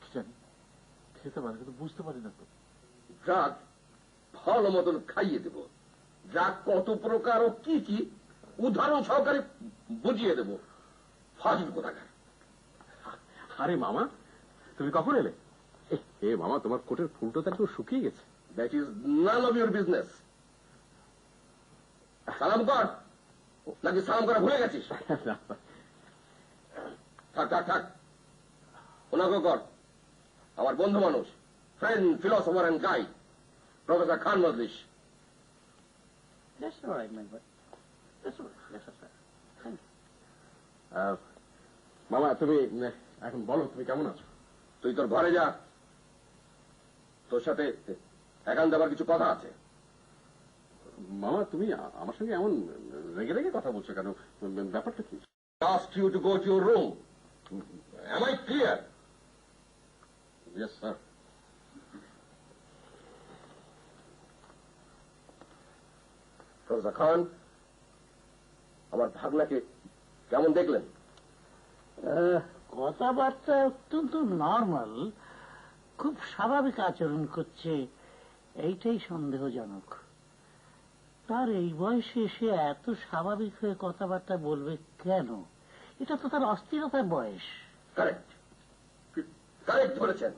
কি জানি, খেতে পারে, কিন্তু বুঝতে পারি না তো। ড্রাগ ভালো মতন খাইয়ে দেব। ড্রাগ কত প্রকার ও কি কি উদাহরণ সহকারে বুঝিয়ে দেব। ফাজিল কোথাকার। আরে মামা, তুমি কখন এলে? এ মামা, তোমার কোটের ফুলটা তো একটু শুকিয়ে গেছে। That is none of your business. সালাম কর, নাকি সালাম করা ভুলে গেছিস? থাক থাক থাক, ওনাকে কর। আমার বন্ধু মানুষ, friend, philosopher and guide, professor Khan Majlis. That's all right, my boy. That's all right. Yes, sir. Thank you. মামা, তুমি এখন বলো, তুমি কেমন আছো? তুই তোর ঘরে যা, তোর সাথে একান্ত আবার কিছু কথা আছে। মামা তুমি আমার সঙ্গে এমন রেগে রেগে কথা বলছো কেন? ব্যাপারটা কি? Asked you to go to your room. Am I clear? Yes, sir. ফরজা খান, আমার ভাগনাকে কেমন দেখলেন? কথাবার্তা অত্যন্ত নর্মাল, খুব স্বাভাবিক আচরণ করছে, এইটাই সন্দেহজনক। তার এই বয়সে সে এত স্বাভাবিক হয়ে কথাবার্তা বলবে কেন? এটা তো তার অস্থিরতার বয়স। কারেক্ট, কারেক্ট ধরেছেন।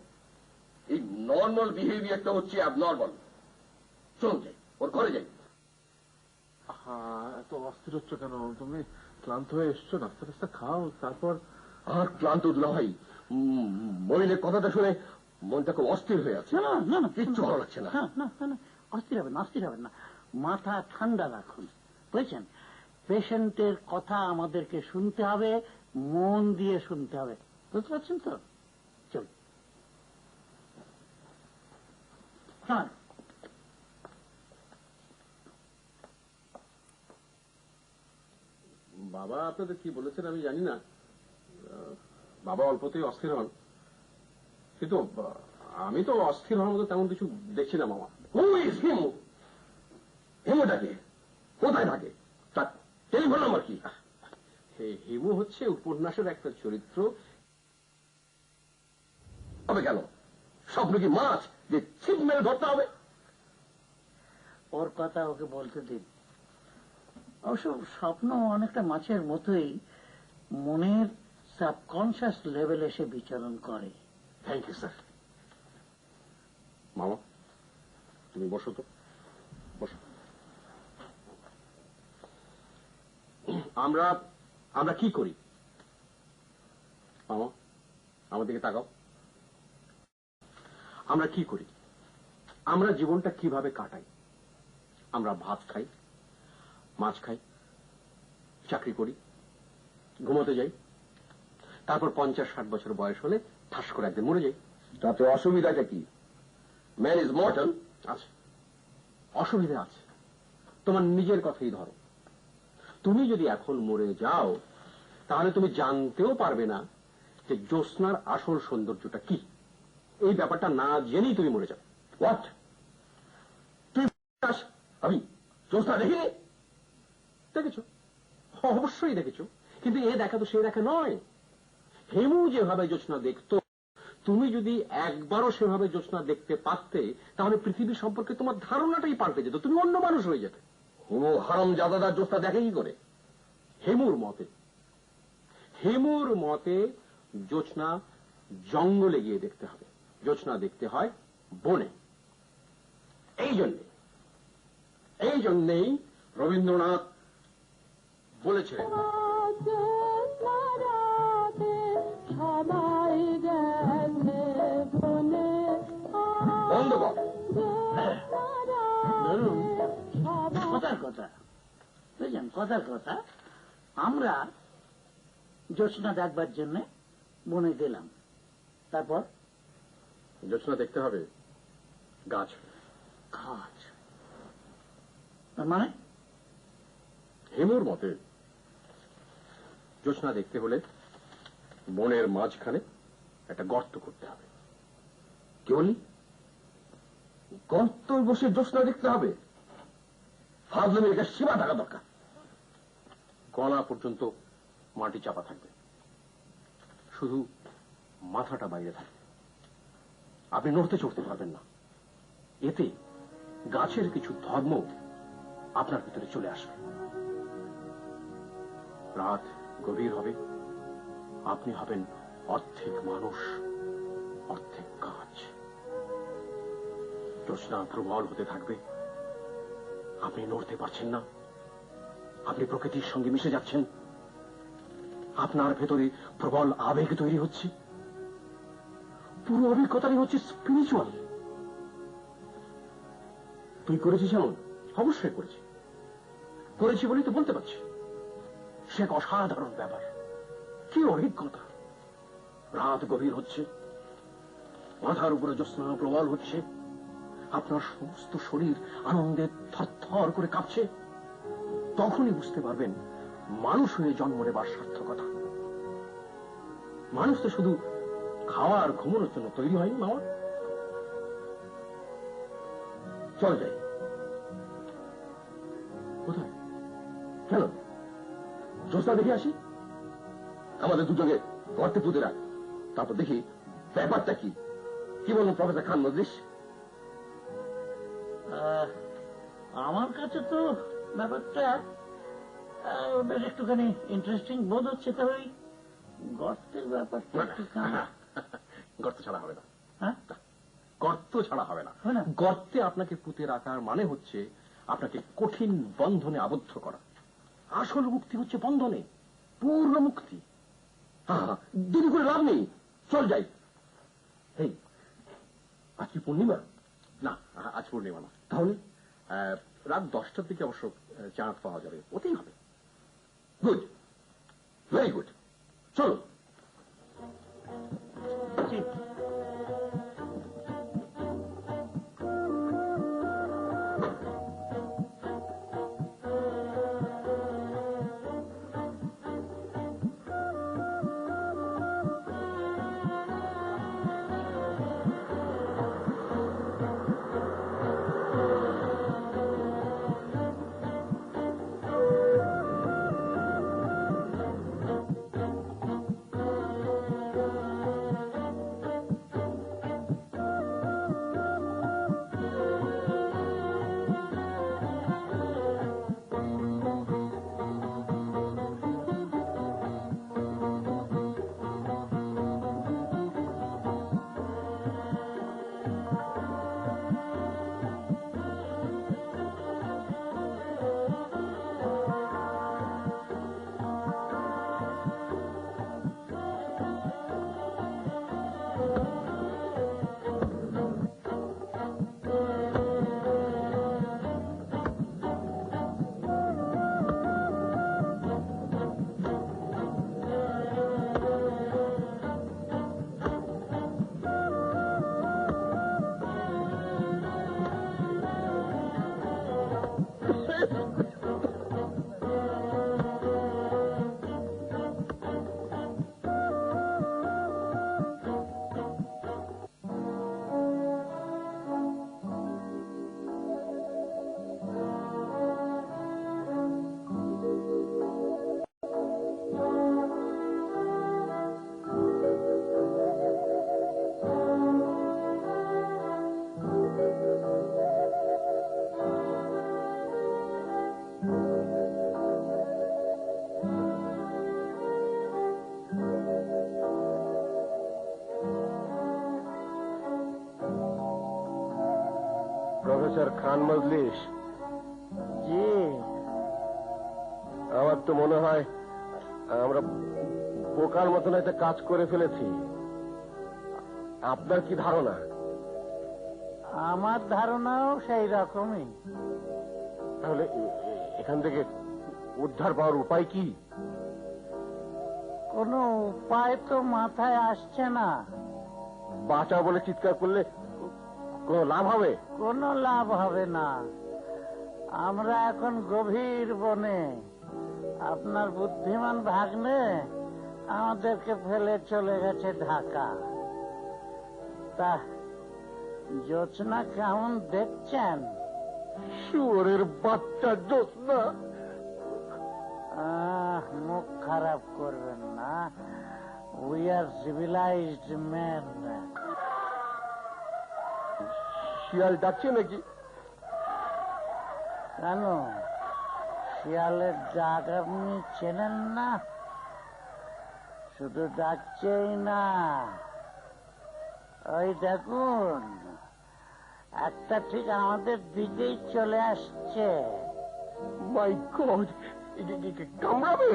এই নর্মাল বিহেভিয়ারটা হচ্ছে অ্যাবনর্মাল। চলুন যাই, ওর ঘরে যাই। এত অস্থির হচ্ছ কেন? তুমি ক্লান্ত হয়ে এসছো, নাস্তা টাস্তা খাও, তারপর। আর ক্লান্ত দুলা ভাই, মহিলের কথাটা শুনে মনটা খুব অস্থির হয়ে আছে। না না না, কিচ্ছু ভালো লাগছে না। না না না, অস্থির হবেন না, অস্থির হবেন না। মাথা ঠান্ডা রাখুন, বুঝেছেন? পেশেন্টের কথা আমাদেরকে শুনতে হবে, মন দিয়ে শুনতে হবে, বুঝতে পারছেন তো? চল হ্যাঁ। বাবা আপনাদের কি বলেছেন আমি জানি না। বাবা অল্পতেই অস্থির হন, কিন্তু আমি তো অস্থির হওয়ার মতো তেমন কিছু দেখছি না মামা। Who is Himu? হিমুটাকে কোথায় থাকে? তার টেলিফোন নাম্বার কি? হিমু হচ্ছে উপন্যাসের একটা চরিত্র। হবে কেন? স্বপ্ন কি মাছ যে ছিপ মেরে ধরতে হবে? ওর কথা ওকে বলতে দিন। অবশ্য স্বপ্ন অনেকটা মাছের মতোই মনের সাবকনশিয়াস লেভেলে এসে বিচরণ করে। Thank you sir. মামা তুমি বসো তো, বসো। আমরা আমরা কি করি মামা? আমার দিকে তাকাও। আমরা কি করি? আমরা জীবনটা কিভাবে কাটাই? আমরা ভাত খাই, মাছ খাই, চাকরি করি, ঘুমোতে যাই, তারপর 50-60 বছর বয়স হলে ঠাস করে একদিন মরে যাই। তাতে অসুবিধাটা কি? Man is mortal. আছে, অসুবিধা আছে। তোমার নিজের কথাই ধরো, তুমি যদি এখন মরে যাও তাহলে তুমি জানতেও পারবে না যে জ্যোৎস্নার আসল সৌন্দর্যটা কি। এই ব্যাপারটা না জেনেই তুমি মরে যাও। হোয়াট? তুই আমি জ্যোৎস্না দেখিনি? দেখেছো? অবশ্যই দেখেছো, কিন্তু এ দেখা তো সে দেখা নয়। হেমু যেভাবে জ্যোৎস্না দেখতো, তুমি যদি একবারও সেভাবে জ্যোৎস্না দেখতে পারতে তাহলে পৃথিবী সম্পর্কে তোমার ধারণাটাই পাল্টে যেত, তুমি অন্য মানুষ হয়ে যেতে। হিমু হারামজাদাদার জ্যোৎস্না দেখে কি করে? হেমুর মতে জ্যোৎস্না জঙ্গলে গিয়ে দেখতে হবে, জ্যোৎস্না দেখতে হয় বনে। এই জন্যেই রবীন্দ্রনাথ বলেছিলেন, বন্ধ কর। ধরুন কথার কথা, বুঝলেন? কথার কথা, আমরা জ্যোৎস্না দেখবার জন্য বনে গেলাম, তারপর জ্যোৎস্না দেখতে হবে গাছ। গাছ তার মানে? হেমুর মতে জ্যোৎস্না দেখতে হলে বনের মাঝখানে একটা গর্ত করতে হবে। কি বলি? গর্ত বসে জ্যোৎস্না দেখতে হবে? ফাজলামির একটা সীমা থাকা দরকার। গলা পর্যন্ত মাটি চাপা থাকবে, শুধু মাথাটা বাইরে থাকবে, আপনি নড়তে চড়তে পারবেন না। এতে গাছের কিছু ধর্ম আপনার ভিতরে চলে আসবে। রাত গভীর হবে, আপনি হবেন অর্ধেক মানুষ অর্ধেক গাছ। জ্যোৎস্না প্রবল হতে থাকবে, আপনি নড়তে পারছেন না, আপনি প্রকৃতির সঙ্গে মিশে যাচ্ছেন, আপনার ভেতরে প্রবল আবেগ তৈরি হচ্ছে। পুরো অভিজ্ঞতাই হচ্ছে স্পিরিচুয়াল। তুই করেছিস এমন? অবশ্যই করেছি বলেই তো বলতে পারছি। সে এক অসাধারণ ব্যাপার, কি অভিজ্ঞতা। রাত গভীর হচ্ছে, মাথার উপরে জ্যোৎস্না প্রবল হচ্ছে, আপনার সমস্ত শরীর আনন্দে থরথর করে কাঁপছে, তখনই বুঝতে পারবেন মানুষ হয়ে জন্ম নেবার সার্থকতা। মানুষ তো শুধু খাওয়া আর ঘুমানোর জন্য তৈরি হয়নি মামা। চল যাই। কোথায়? কেন? জ্যোৎস্না দেখে আসি। আমাদের দুজনে গর্তে পুঁতে রাখ, তারপর দেখি ব্যাপারটা কি। কি বলুন প্রফেসর খান মজলিস? আমার কাছে তো ব্যাপারটা বেশ একটুখানি ইন্টারেস্টিং বোধ হচ্ছে, তবে ওই গর্তের ব্যাপারটা গর্ত ছাড়া হবে না। হ্যাঁ, গর্ত ছাড়া হবে না। হয় না? গর্তে আপনাকে পুঁতে রাখার মানে হচ্ছে আপনাকে কঠিন বন্ধনে আবদ্ধ করা। আসল মুক্তি হচ্ছে বন্ধনে, পূর্ণ মুক্তি। দেরি করে লাভ নেই, চল যাই। এই আজ কি পূর্ণিমা? না, আজ পূর্ণিমা না। তাহলে রাত 10টার দিকে অবশ্য চাঁদ পাওয়া যাবে, ওতেই হবে। গুড, ভেরি গুড, চলো। প্রফেসর খান মজলিস, জি, আমার তো মনে হয় আমরা বোকার মতন একটা কাজ করে ফেলেছি। আপনার কি ধারণা? আমার ধারণাও সেই রকমই। তাহলে এখান থেকে উদ্ধার পাওয়ার উপায় কি? কোনো উপায় তো মাথায় আসছে না। বাঁচা বলে চিৎকার করলে কোনো লাভ হবে? কোনো লাভ হবে না। আমরা এখন গভীর বনে। আপনার বুদ্ধিমান ভাগ্নে আমাদেরকে ফেলে চলে গেছে ঢাকা। তা জোৎস্না কেমন দেখছেন? শুয়োরের বাচ্চা জোৎস্না। মুখ খারাপ করবেন না। We are civilised man. শিয়াল ডাকছে নাকি? কেন, শিয়ালের ডাক আপনি চেনেন না? শুধু ডাকছেই না, ওই দেখুন একটা ঠিক আমাদের দিকেই চলে আসছে। মাই গড, কামড়াবে?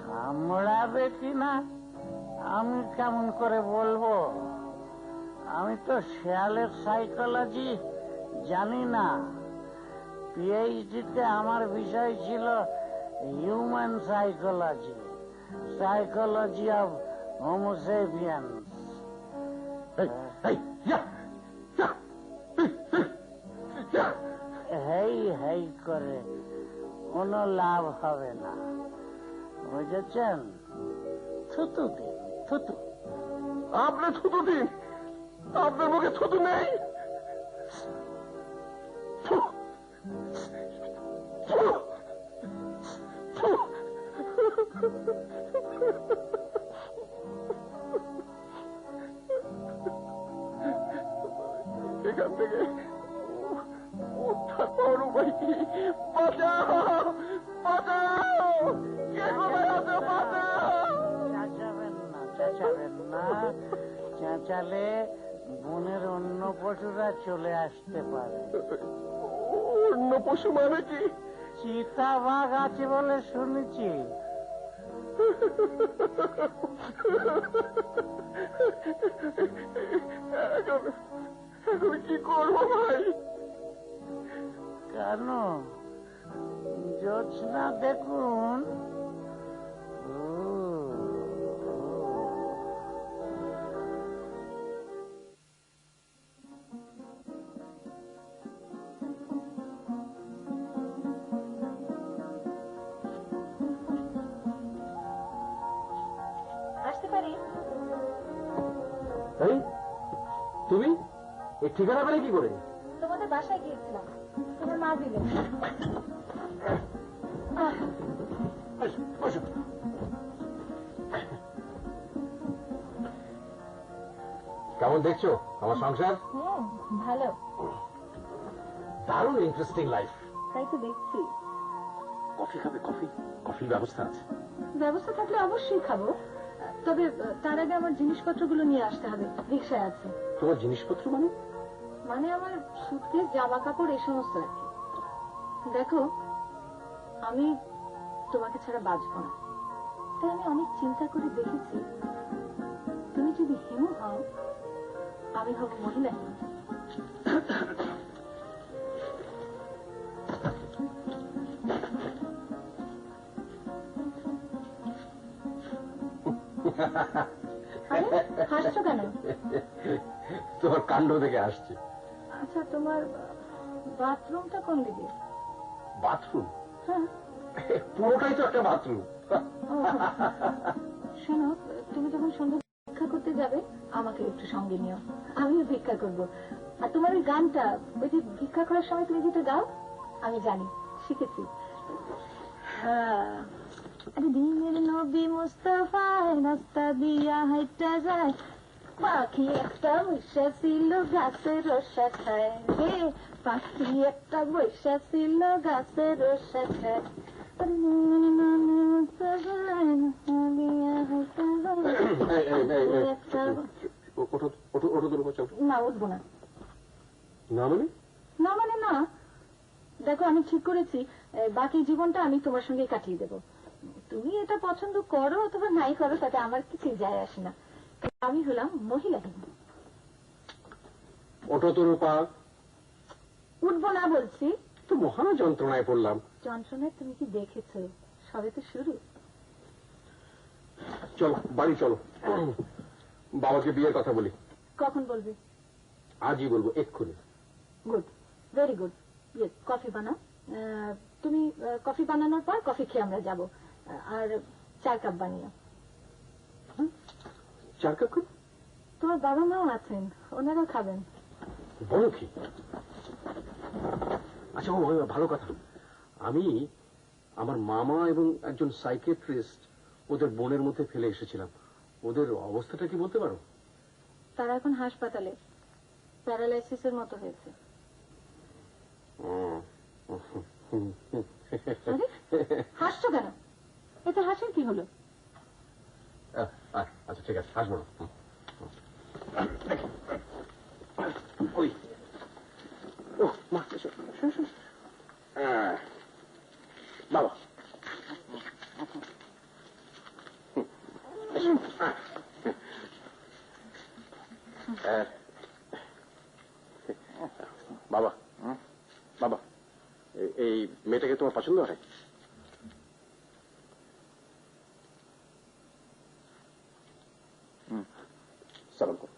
কামড়াবে কিনা আমি কেমন করে বলবো? আমি তো শিয়ালের সাইকোলজি জানি না। পিএইচডিতে আমার বিষয় ছিল human psychology, psychology of Homo sapiens. করে কোনো লাভ হবে না, বুঝেছেন? থুতু দিন, থুতু। আপনি থুতু দিন, আপনার মুখে থুতু নেই। থু, থু, থু। এখান থেকে উদ্ধার পাওয়ার উপায় কি? বাঁচাও, বাঁচাও, কে কোথায় আছে? বাঁচাও। চেঁচাবেন না, চেঁচাবেন না। চেঁচালে বনের অন্য পশুরা চলে আসতে পারে। অন্য পশু মানে কি? চিতাবাঘ আছে বলে শুনেছি। এখন কি করবো ভাই? কেন? জোছনা দেখুন। আসতে পারি? এই তুমি এই ঠিকানা পেলে কি করে? তোমাদের বাসায় গিয়েছিলাম, তোমার মা দিলেন। কেমন দেখছো আমার সংসার? ভালো। দারুণ ইন্টারেস্টিং লাইফ। তাই তো দেখছি। কফি খাবে? কফি? কফির ব্যবস্থা আছে। ব্যবস্থা থাকলে অবশ্যই খাবো, তবে তার আগে আমার জিনিসপত্রগুলো নিয়ে আসতে হবে। রিক্সায় আছে। তোমার জিনিসপত্র মানে? মানে আমার সুটকেস, জামা কাপড়, এই সমস্ত আর কি। দেখো, আমি তোমাকে ছাড়া বাঁচবো না, তাই আমি অনেক চিন্তা করে দেখেছি, তুমি যদি হিমু হও, আমি হব মহিলা হিমু। হাসছো কেন? তোমার কাণ্ড থেকে আসছে। আচ্ছা, তোমার বাথরুমটা কোন দিকে? বাথরুম? হ্যাঁ, পুরোটাই তো একটা বাথরুম। শোনো, তুমি যখন সন্ধ্যা ভিক্ষা করতে যাবে, আমাকে একটু সঙ্গে নিও, আমিও ভিক্ষা করব। আর তোমার ওই গানটা, ওই যে ভিক্ষা করার সময় তুমি যেটা গাও, আমি জানি, শিখেছি। হ্যাঁ, দিনের নবী মুস্তাফায় রাস্তা দিয়া হাইটা যায়, পাখি একটা বৈশা ছিল গাছের রসা খায় রে, পাখি একটা বৈশা ছিল গাছের রসা খায়। না, উঠবো না। না মানে? না মানে না। দেখো, আমি ঠিক করেছি বাকি জীবনটা আমি তোমার সঙ্গে কাটিয়ে দেবো। তুমি এটা পছন্দ করো অথবা নাই করো, তাতে আমার কিছু যায় আসে না। আমি হলাম মহিলা হিমু। ওটো তোর পা। উঠবো না বলছি তো মহা যন্ত্রণায় পড়লাম। যন্ত্রণায় তুমি কি দেখেছো? সবে তো শুরু। চলো বাড়ি চলো, বাবাকে বিয়ের কথা বলি। কখন বলবে? আজই বলবো, এক্ষুনি। Good, very good. কফি বানাও। তুমি কফি বানানোর পর কফি খেয়ে আমরা যাব। আর 4 কাপ বানিও। 4 কাপ? তোমার বাবা মাও আছেন, ওনারাও খাবেন। বলো কি? আচ্ছা, ভালো কথা। আমি আমার মামা এবং একজন সাইকিয়াট্রিস্ট ওদের বোনের মধ্যে ফেলে এসেছিলাম। ওদের অবস্থাটা কি বলতে পারো? তারা এখন হাসপাতালে, প্যারালাইসিসের মতো হয়েছে। হাসছো কেন? এতে হাসির কি হলো? আচ্ছা ঠিক আছে, হাসবো না। ওই ও মা, বাবা বাবা বাবা, এই মেয়েটাকে তোমার পছন্দ হয়? সালাম করো।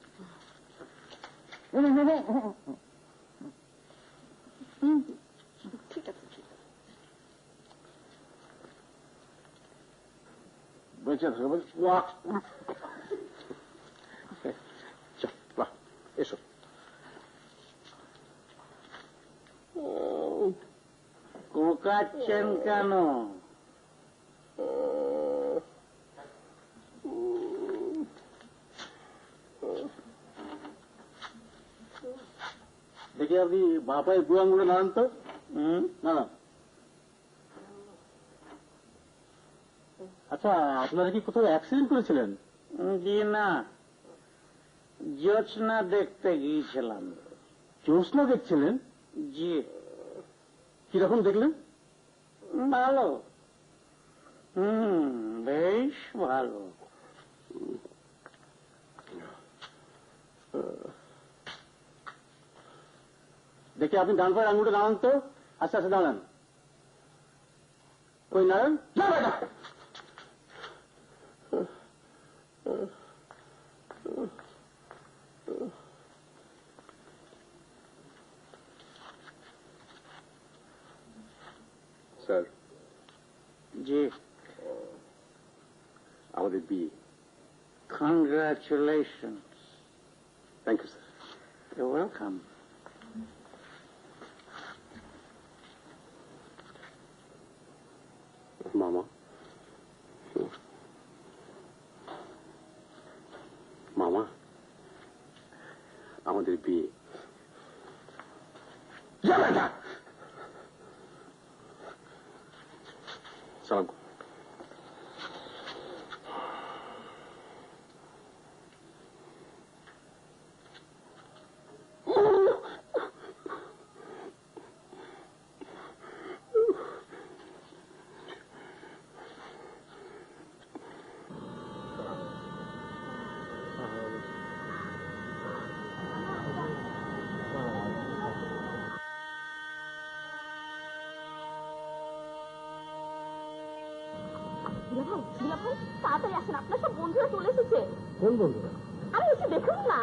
ঠিক আছে, ঠিক আছে। বেঁচে থাকবে। বাহ, এসো। কোকাচ্ছেন কেন? দেখি আপনি বাপায় দু আঙুলে নাড়ান তো। না, আচ্ছা, আপনারা কি কোথাও অ্যাক্সিডেন্ট করেছিলেন? জি না, জ্যোৎস্না দেখতে গিয়েছিলাম। জ্যোৎস্না দেখছিলেন? জি। কিরকম দেখলেন? ভালো, বেশ ভালো। দেখি আপনি ডান পায়ের আঙুলটা নাড়ান তো। আচ্ছা আচ্ছা, দাঁড়ান। ওই নাড়ান। স্যার, জি, আমাদের বিয়ে। Congratulation. Thank you sir. You welcome. মামা, মামা, আমাদের বিয়ে। সালাম। তাড়াতাড়ি আসেন, আপনার সব বন্ধুরা চলে এসেছে। কোন বন্ধুরা? আরে এসে দেখুন না।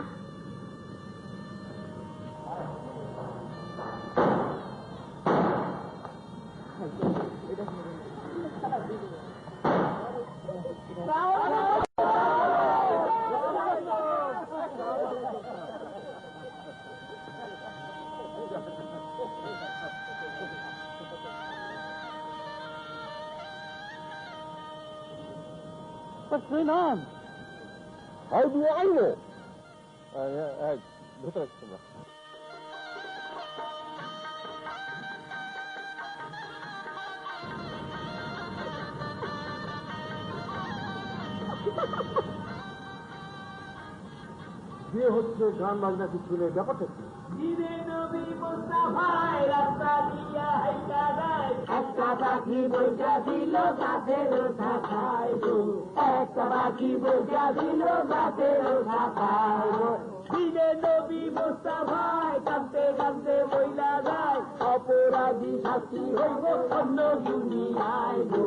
What's going on? How do I know? ভেতরে তোমরা। বিয়ে হচ্ছে, গান বাজনা কিছু নেই, ব্যাপারটা কি? একটা পাখি বইটা দিল গাছের শাখায় গো, একটা পাখি বইটা দিল গাছের শাখায় গো। দিনে নবী মুস্তাফায় কাঁদতে কাঁদতে বইলা যায়, অপরাধী শাস্তি হইব অন্য দুনিয়ায় গো,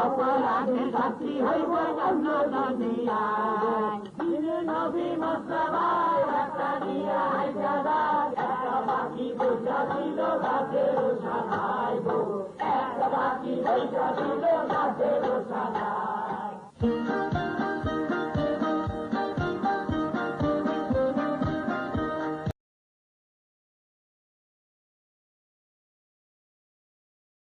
অপরাধী শাস্তি হইব অন্য দুনিয়ায়। দিনে নবী মুস্তাফায় একটা দিয়া হাইটা যায়, একটা পাখি বইটা দিল গাছের শাখায় গো, একটা পাখি বইটা দিল গাছের শাখায়।